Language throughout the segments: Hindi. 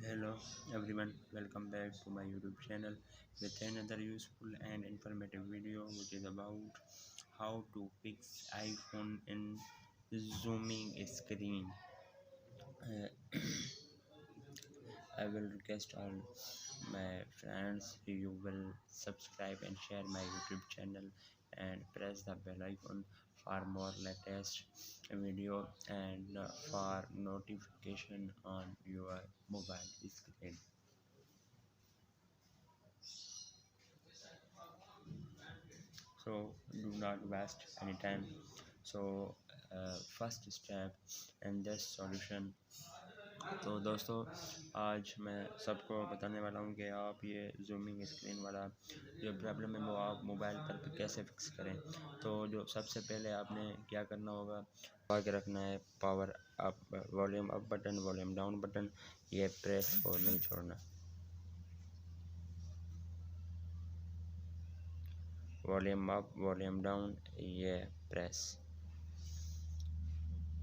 Hello everyone, welcome back to my YouTube channel with another useful and informative video which is about how to fix iPhone in zooming screen. Uh, I will request all my friends you will subscribe and share my YouTube channel and press the bell icon for more latest video and for notification on your mobile screen. So do not waste any time. So first step and this solution. तो दोस्तों आज मैं सबको बताने वाला हूँ कि आप ये जूमिंग स्क्रीन वाला जो प्रॉब्लम है वो आप मोबाइल पर कैसे फिक्स करें। तो जो सबसे पहले आपने क्या करना होगा, आगे रखना है power up, volume up button, volume down button, ये प्रेस और नहीं छोड़ना। वॉल्यूम अप, वॉल्यूम डाउन, ये प्रेस,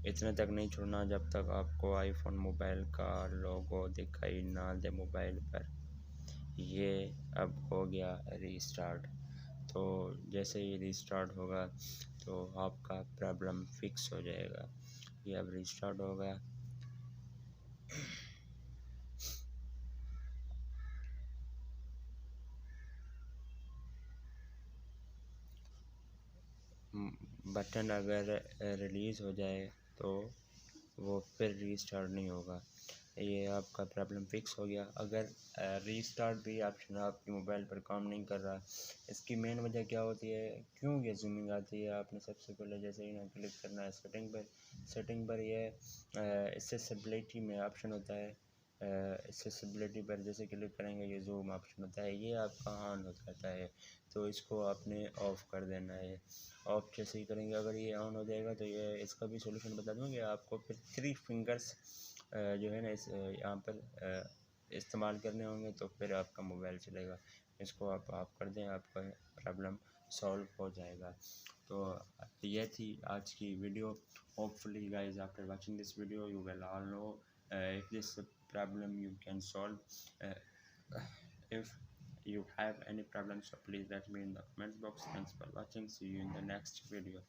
इतने तक नहीं छोड़ना जब तक आपको आईफोन मोबाइल का लोगो दिखाई ना दे मोबाइल पर। ये अब हो गया रीस्टार्ट। तो जैसे ही रीस्टार्ट होगा तो आपका प्रॉब्लम फिक्स हो जाएगा। ये अब रीस्टार्ट होगा। बटन अगर रिलीज़ हो जाए तो वो फिर रीस्टार्ट नहीं होगा। ये आपका प्रॉब्लम फिक्स हो गया। अगर रीस्टार्ट भी ऑप्शन आपके मोबाइल पर काम नहीं कर रहा, इसकी मेन वजह क्या होती है, क्यों ये जूमिंग आती है, आपने सबसे पहले जैसे ही ना क्लिक करना है सेटिंग पर। सेटिंग पर ये एक्सेसिबिलिटी में ऑप्शन होता है। एक्सेसिबिलिटी पर जैसे क्लिक करेंगे ये जूम ऑप्शन होता है, ये आपका ऑन हो जाता है। तो इसको आपने ऑफ़ कर देना है। ऑफ जैसे ही करेंगे अगर ये ऑन हो जाएगा तो ये इसका भी सॉल्यूशन बता दूँगी आपको। फिर 3 फिंगर्स जो है ना इस यहाँ पर इस्तेमाल करने होंगे तो फिर आपका मोबाइल चलेगा। इसको आप ऑफ कर दें, आपका प्रॉब्लम सॉल्व हो जाएगा। तो ये थी आज की video. Hopefully guys after watching this video you will all know if this problem you can solve. If you have any problems so please let me in the comment box. Thanks for watching, see you in the next video.